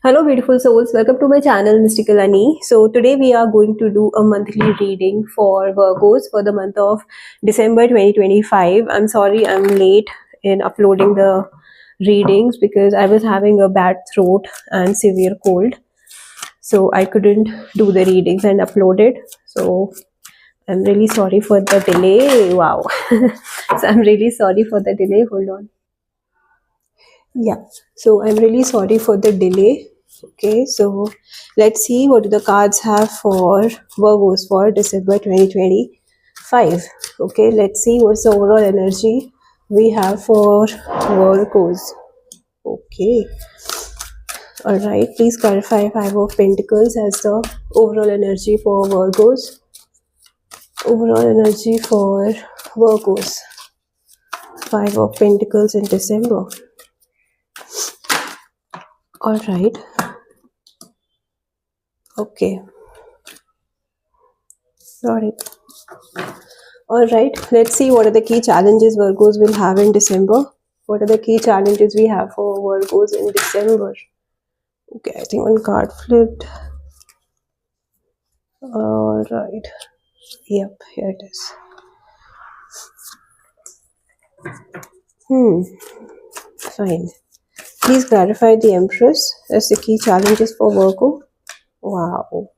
Hello, beautiful souls. Welcome to my channel, Mystical Ani. So, today we are going to do a monthly reading for Virgos for the month of December 2025. I'm sorry I'm late in uploading the readings because I was having a bad throat and severe cold. So, I couldn't do the readings and upload it. So, I'm really sorry for the delay. Wow. So, I'm really sorry for the delay. Hold on. Yeah, so I'm really sorry for the delay. Okay, so let's see what the cards have for Virgos for December 2025. Okay, let's see what's the overall energy we have for Virgos. Okay, all right, please clarify Five of Pentacles as the overall energy for Virgos. Overall energy for Virgos. Five of Pentacles in December. All right. Okay. Got it. All right, let's see what are the key challenges Virgos will have in December. What are the key challenges we have for Virgos in December? Okay, I think one card flipped. All right. Yep, here it is. Fine. Please clarify the Empress as the key challenges for Virgo. Wow.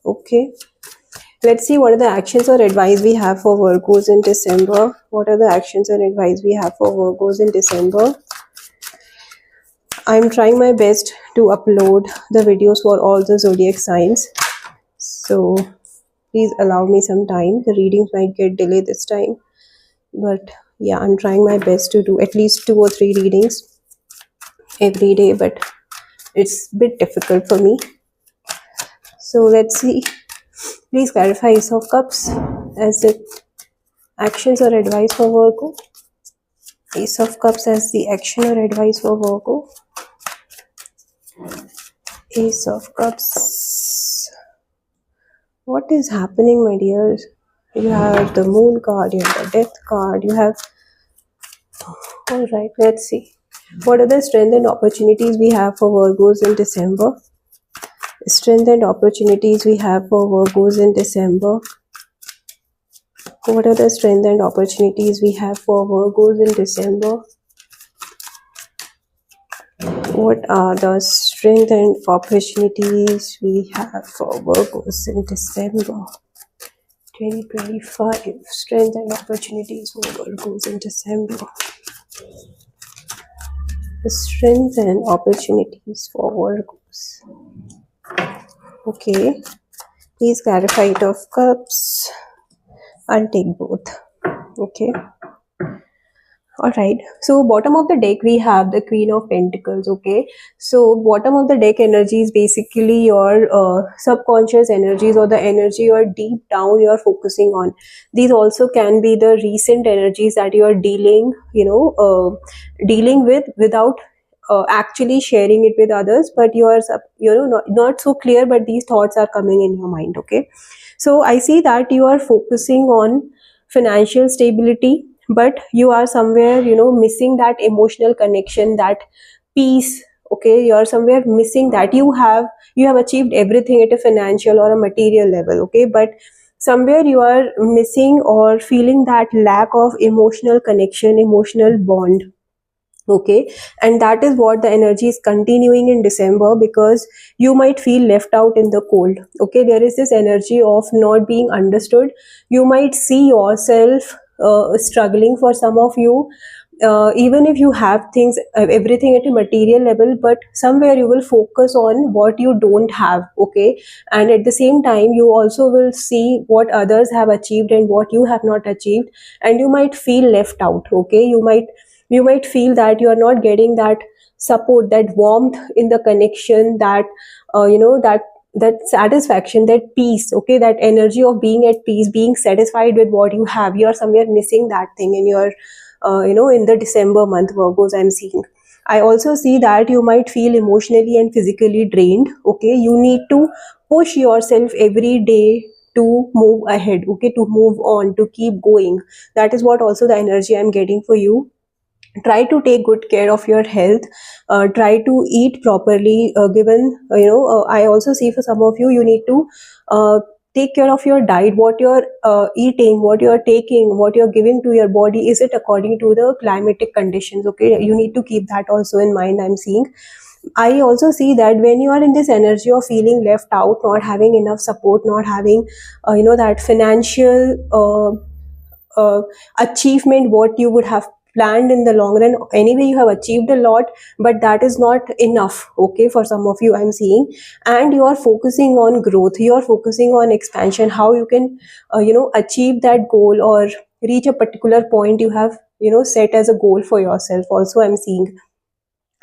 Okay. Let's see what are the actions or advice we have for Virgos in December. What are the actions and advice we have for Virgos in December? I'm trying my best to upload the videos for all the zodiac signs. So please allow me some time. The readings might get delayed this time. But yeah, I'm trying my best to do at least 2 or 3 readings every day. But it's a bit difficult for me. So let's see. Please clarify Ace of Cups as the actions or advice for Virgo. Ace of Cups as the action or advice for Virgo. Ace of Cups. What is happening, my dears? You have the Moon card, you have the Death card, you have... Alright, let's see. What are the strength and opportunities we have for Virgos in December? Strength and opportunities we have for Virgos in December. What are the strength and opportunities we have for Virgos in December? What are the strength and opportunities we have for Virgos in December 2025? Strength and opportunities for Virgos in December. Strength and opportunities for Virgos. Okay. Please clarify Eight of Cups. I'll take both. Okay. Alright, so bottom of the deck we have the Queen of Pentacles. Okay, so bottom of the deck energy is basically your subconscious energies or the energy you are deep down you are focusing on. These also can be the recent energies that you are dealing with without actually sharing it with others, but you are not so clear, but these thoughts are coming in your mind. Okay, so I see that you are focusing on financial stability, but you are somewhere missing that emotional connection, that peace. Okay, you are somewhere missing that. You have achieved everything at a financial or a material level. Okay, but somewhere you are missing or feeling that lack of emotional connection, emotional bond. Okay, and that is what the energy is continuing in December, because you might feel left out in the cold. Okay, there is this energy of not being understood. You might see yourself struggling. For some of you, even if you have things, everything at a material level, but somewhere you will focus on what you don't have. Okay, and at the same time you also will see what others have achieved and what you have not achieved, and you might feel left out. Okay, you might feel that you are not getting that support, that warmth in the connection, that that satisfaction, that peace. Okay, that energy of being at peace, being satisfied with what you have. You are somewhere missing that thing in your in the December month, Virgos, I'm seeing. I also see that you might feel emotionally and physically drained. Okay, you need to push yourself every day to move ahead. Okay, to move on, to keep going. That is what also the energy I'm getting for you. try to take good care of your health, try to eat properly, given I also see for some of you, you need to take care of your diet, what you're eating, what you're taking, what you're giving to your body, is it according to the climatic conditions? Okay, you need to keep that also in mind, I'm seeing. I also see that when you are in this energy of feeling left out, not having enough support, not having that financial achievement what you would have planned in the long run. Anyway, you have achieved a lot, but that is not enough, okay, for some of you, I'm seeing. And you are focusing on growth, you are focusing on expansion, how you can achieve that goal or reach a particular point you have set as a goal for yourself also, I'm seeing.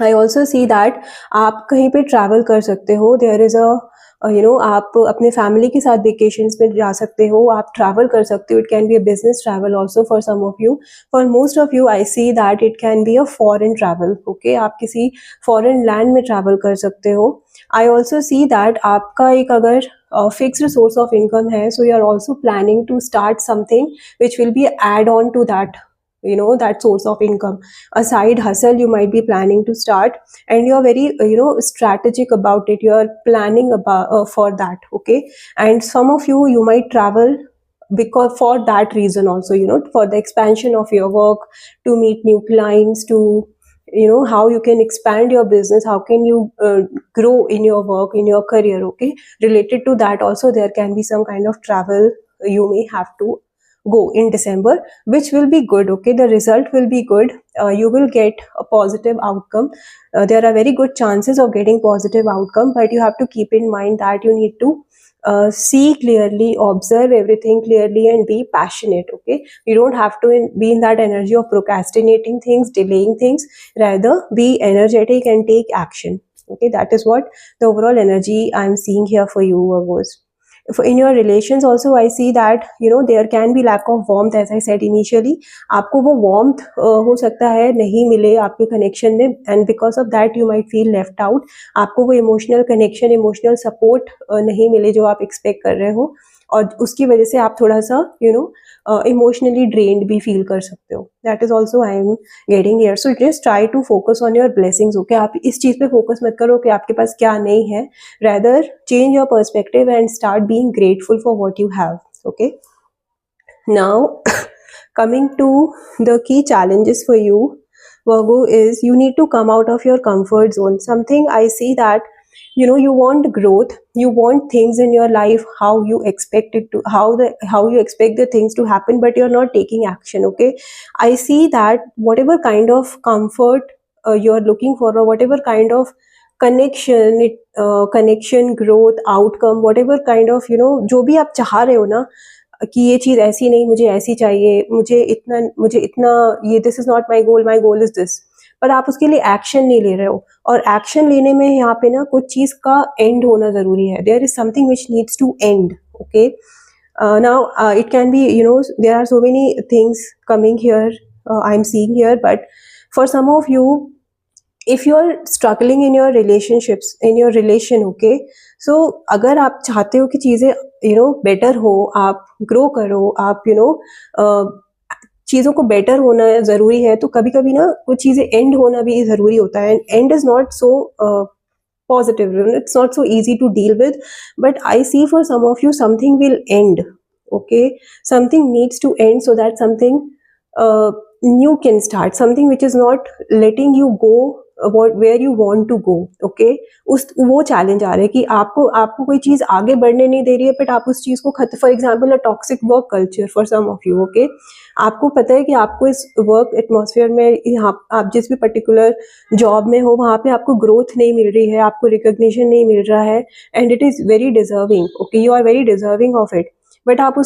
I also see that आप कहीं पे travel कर सकते हो, there is आप अपने family के साथ वेकेशंस में जा सकते हो, आप ट्रैवल कर सकते हो, it can be a business travel also for some of you, for most of you I see that it can be a foreign travel, okay, आप किसी फॉरेन लैंड में ट्रैवल कर सकते हो. आई ऑल्सो सी दैट आपका एक अगर fixed source of income है, so you are also planning to start something which will be add on to that, that source of income, a side hustle you might be planning to start, and you're very strategic about it, you're planning about for that, okay. And some of you might travel because for that reason also, for the expansion of your work, to meet new clients, to how you can expand your business, how can you grow in your work, in your career, okay. Related to that also, there can be some kind of travel you may have to go in December, which will be good, okay. The result will be good, you will get a positive outcome, there are very good chances of getting positive outcome, but you have to keep in mind that you need to see clearly, observe everything clearly, and be passionate, okay. You don't have to be in that energy of procrastinating things, delaying things, rather be energetic and take action, okay. That is what the overall energy I'm seeing here for you, Virgos. In your relations also, I see that there can be lack of warmth, as I said initially. आपको वो warmth हो सकता है नहीं मिले आपके connection में, and because of that you might feel left out. आपको वो emotional connection, emotional support नहीं मिले जो आप expect कर रहे हो, और उसकी वजह से आप थोड़ा सा इमोशनली ड्रेन्ड भी फील कर सकते हो. That is also I am getting here. So just try to focus on your blessings, okay. आप इस चीज़ पे फोकस मत करो कि आपके पास क्या नहीं है, rather change your perspective and start being grateful for what you have, okay. Now coming to the key challenges for you, Virgo, is you need to come out of your comfort zone. Something I see that you want growth, you want things in your life how you expect it to, how you expect the things to happen, but you're not taking action, okay. I see that whatever kind of comfort you're looking for, or whatever kind of connection, growth, outcome, whatever kind of जो भी आप चाह रहे हो ना, कि ये चीज़ ऐसी नहीं, मुझे ऐसी चाहिए, मुझे इतना ये, this is not my goal is this, पर आप उसके लिए एक्शन नहीं ले रहे हो. और एक्शन लेने में यहाँ पे ना कुछ चीज़ का एंड होना ज़रूरी है. There is something which needs to end, okay. Now it can be there are so many things coming here, I am seeing here, but for some of you, if you are struggling in your relationships, in your relation, okay, so अगर आप चाहते हो कि चीज़ें better हो, आप grow करो, आप चीज़ों को better होना ज़रूरी है, तो कभी कभी ना कुछ चीज़ें end होना भी ज़रूरी होता है. End is not so positive, it's not so easy to deal with, but I see for some of you something will end, okay. Something needs to end so that something new can start, something which is not letting you go where you want to go, okay. वो challenge आ रहा है कि आपको कोई चीज़ आगे बढ़ने नहीं दे रही है, बट आप उस चीज़ को for example a toxic work culture for some of you, okay. आपको पता है कि आपको इस वर्क एटमॉस्फेयर में, यहाँ आप जिस भी पर्टिकुलर जॉब में हो, वहाँ पे आपको ग्रोथ नहीं मिल रही है, आपको रिकग्निशन नहीं मिल रहा है, and it is very deserving, okay. You are very deserving of it, but आप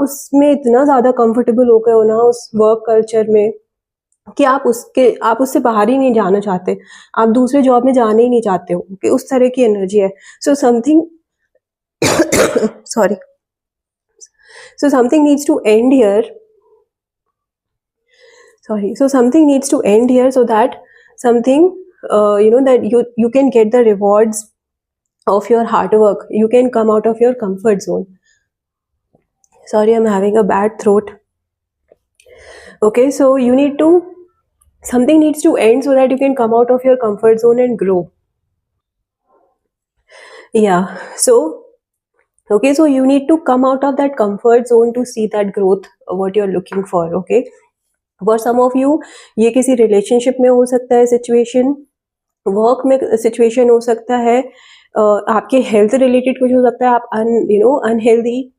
उसमें इतना ज़्यादा कंफर्टेबल हो गए हो ना, उस वर्क कल्चर में, कि आप उससे बाहर ही नहीं जाना चाहते, आप दूसरे जॉब में जाने ही नहीं चाहते हो, कि उस तरह की एनर्जी है. So something sorry, so something needs to end here, so something needs to end here, so that something that you can get the rewards of your hard work, you can come out of your comfort zone. Sorry, I'm having a bad throat. Okay, so you need to something needs to end so that you can come out of your comfort zone and grow. Yeah. So okay, so you need to come out of that comfort zone to see that growth, what you're looking for. Okay, for some of you ये किसी relationship में हो सकता है situation, work में situation हो सकता है, आपके हेल्थ रिलेटेड कुछ हो सकता है, आप अनहेल्दी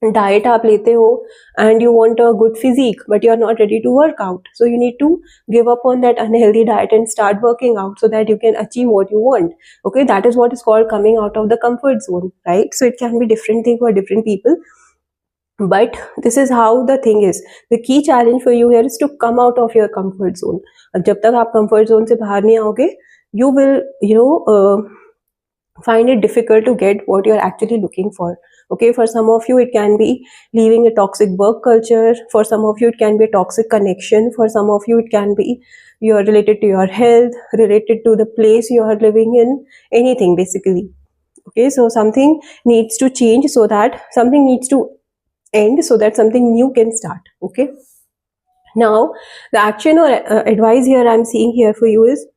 डाइट आप लेते हो and you want a good physique but you are not ready to work out, so you need to give up on that unhealthy diet and start working out so that you can achieve what you want. Okay, that is what is called coming out of the comfort zone, right? So it can be different thing for different people, but this is how the thing is. The key challenge for you here is to come out of your comfort zone. अब जब तक आप comfort zone से बाहर नहीं आओगे, you will find it difficult to get what you're actually looking for. Okay, for some of you it can be leaving a toxic work culture, for some of you it can be a toxic connection, for some of you it can be you're related to your health, related to the place you are living in, anything basically. Okay, so something needs to change, so that something needs to end so that something new can start. Okay, now the action or advice here I'm seeing here for you is,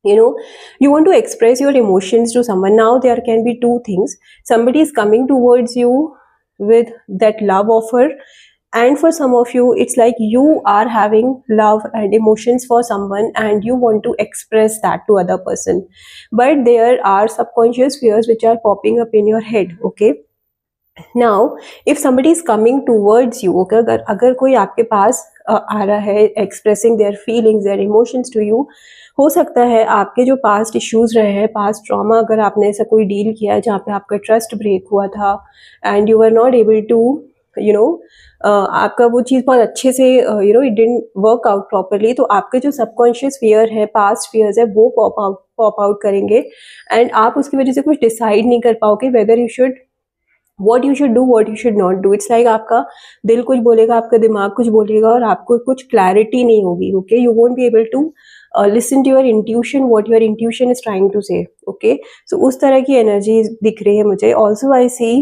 you want to express your emotions to someone. Now there can be two things: somebody is coming towards you with that love offer, and for some of you it's like you are having love and emotions for someone and you want to express that to other person, but there are subconscious fears which are popping up in your head. Okay, now if somebody is coming towards you, okay, अगर कोई आपके पास आ रहा है expressing their feelings, their emotions to you, हो सकता है आपके जो पास्ट इश्यूज रहे हैं, पास्ट ट्रॉमा, अगर आपने ऐसा कोई डील किया है जहाँ पे आपका ट्रस्ट ब्रेक हुआ था and you are not able to आपका वो चीज़ बहुत अच्छे से it didn't work out properly, तो आपके जो सबकॉन्शियस फियर है, पास्ट फियर्स है, वो पॉप आउट करेंगे एंड आप उसकी वजह से कुछ डिसाइड नहीं कर पाओगे whether you should what you should do, what you should not do. It's like आपका दिल कुछ बोलेगा, आपका दिमाग कुछ बोलेगा और आपको कुछ क्लैरिटी नहीं होगी. Okay, you won't be able to listen to your intuition, what your intuition is trying to say. Okay, so उस तरह की एनर्जी दिख रही है मुझे. Also I see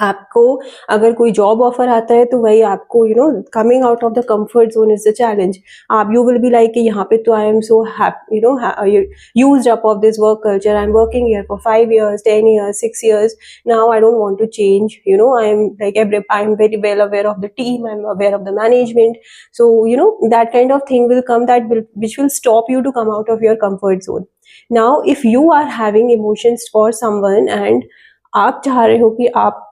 आपको अगर कोई जॉब ऑफर आता है तो वही आपको coming out of the comfort zone is the challenge. आप यू विल बी लाइक कि यहाँ पे तो I am so used up of this work culture, I am working here for 5 years, 10 years, 6 years, now I don't want to change. I am like I am very well aware of the team, I am aware of the management, so that kind of thing will come which will stop you to come out of your comfort zone. Now if you are having emotions for someone and आप चाह रहे हो कि आप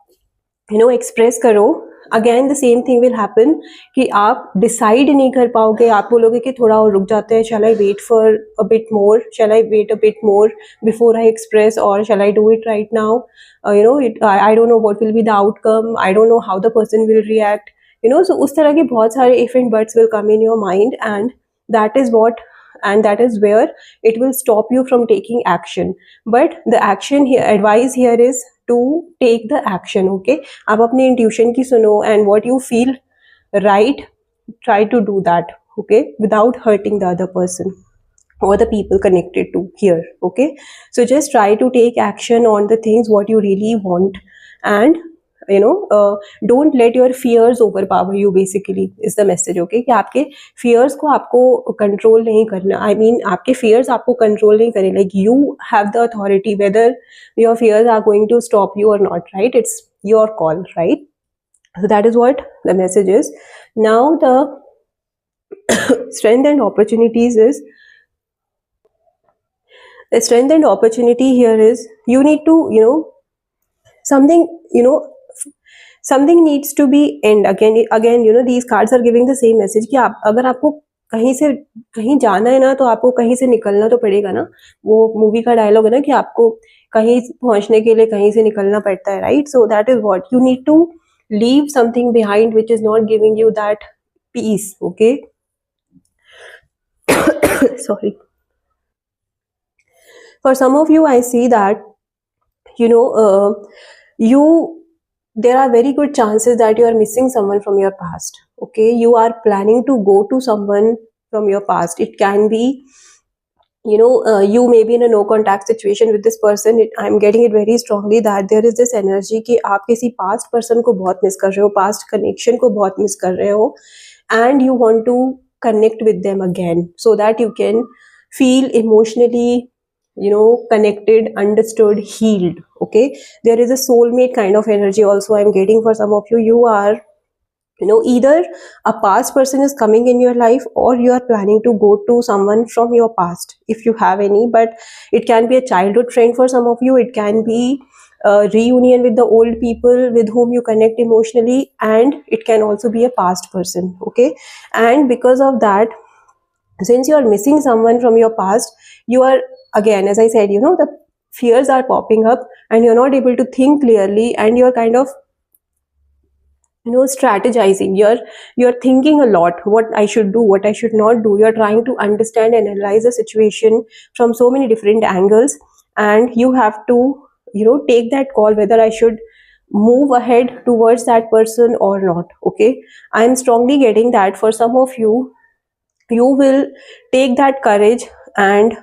express करो, again the same thing will happen कि आप decide नहीं कर पाओगे. आप बोलोगे कि थोड़ा और रुक जाते हैं, shall I wait for a bit more, shall I wait a bit more before I express, और shall I do it right now, I don't know what will be the outcome, I don't know how the person will react, so उस तरह के बहुत सारे if and buts will come in your mind and that is what and that is where it will stop you from taking action. But the action here, advice here is to take the action. Okay, आप अपने intuition की सुनो and what you feel right, try to do that. Okay, without hurting the other person or the people connected to here. Okay, so just try to take action on the things what you really want and don't let your fears overpower you, basically is the message. Okay, कि आपके fears को आपको control नहीं करना. I mean आपके fears आपको control नहीं करें. Like you have the authority whether your fears are going to stop you or not, right? It's your call, right? So that is what the message is. Now the strength and opportunities is, the strength and opportunity here is you need to something something needs to be end. Again these cards are giving the same message कि आप अगर आपको कहीं से कहीं जाना है ना, तो आपको कहीं से निकलना तो पड़ेगा ना. वो मूवी का डायलॉग है ना कि आपको कहीं पहुंचने के लिए कहीं से निकलना पड़ता है, right? So that is what you need to leave something behind which is not giving you that peace. Okay, sorry. For some of you I see that there are very good chances that you are missing someone from your past. Okay, you are planning to go to someone from your past. It can be you may be in a no contact situation with this person. I'm getting it very strongly that there is this energy कि आप किसी past person को बहुत miss कर रहे हो, past connection को बहुत miss कर रहे हो, and you want to connect with them again, so that you can feel emotionally, connected, understood, healed. Okay, there is a soulmate kind of energy also I'm getting for some of you. You are, either a past person is coming in your life, or you are planning to go to someone from your past, if you have any. But it can be a childhood friend for some of you, it can be a reunion with the old people with whom you connect emotionally, and it can also be a past person. Okay, and because of that, since you are missing someone from your past, you are, again, as I said, the fears are popping up, and you're not able to think clearly, and you're kind of, strategizing. You're thinking a lot, what I should do, what I should not do. You're trying to understand and analyze the situation from so many different angles, and you have to, take that call whether I should move ahead towards that person or not. Okay, I'm strongly getting that for some of you, you will take that courage, and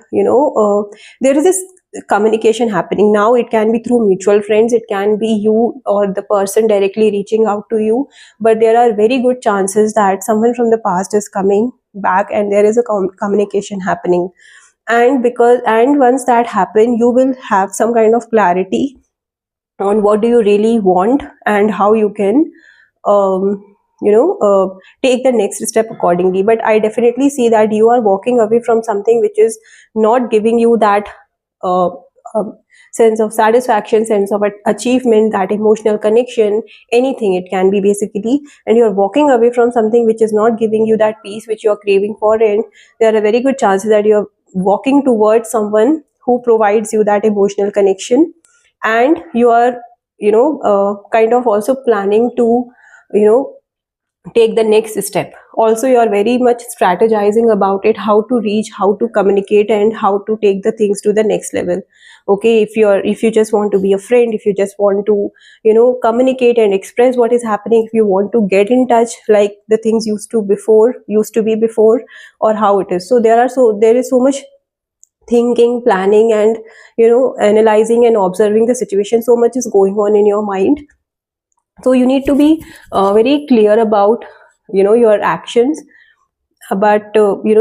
there is this communication happening now. It can be through mutual friends, it can be you or the person directly reaching out to you, but there are very good chances that someone from the past is coming back, and there is a communication happening. And once that happen, you will have some kind of clarity on what do you really want, and how you can um, take the next step accordingly. But I definitely see that you are walking away from something which is not giving you that uh, um, sense of satisfaction, sense of achievement, that emotional connection, anything it can be basically. And you're walking away from something which is not giving you that peace which you're craving for, and there are very good chances that you're walking towards someone who provides you that emotional connection. And you are, kind of also planning to, you know take the next step. Also, you are very much strategizing about it, how to reach, how to communicate, and how to take the things to the next level. Okay, if you just want to be a friend, if you just want to, communicate and express what is happening, if you want to get in touch like the things used to be before, or how it is. So there is so much thinking, planning, and analyzing and observing the situation. So much is going on in your mind, so you need to be very clear about your actions. But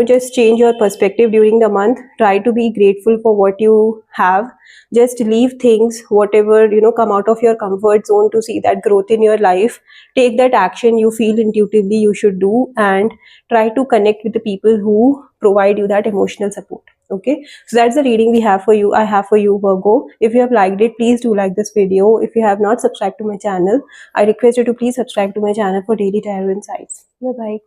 just change your perspective during the month. Try to be grateful for what you have. Just leave things, whatever come out of your comfort zone, to see that growth in your life. Take that action you feel intuitively you should do, and try to connect with the people who provide you that emotional support. Okay, so that's the reading we have for you. I have for you, Virgo. If you have liked it, please do like this video. If you have not subscribed to my channel, I request you to please subscribe to my channel for daily tarot insights. Bye bye.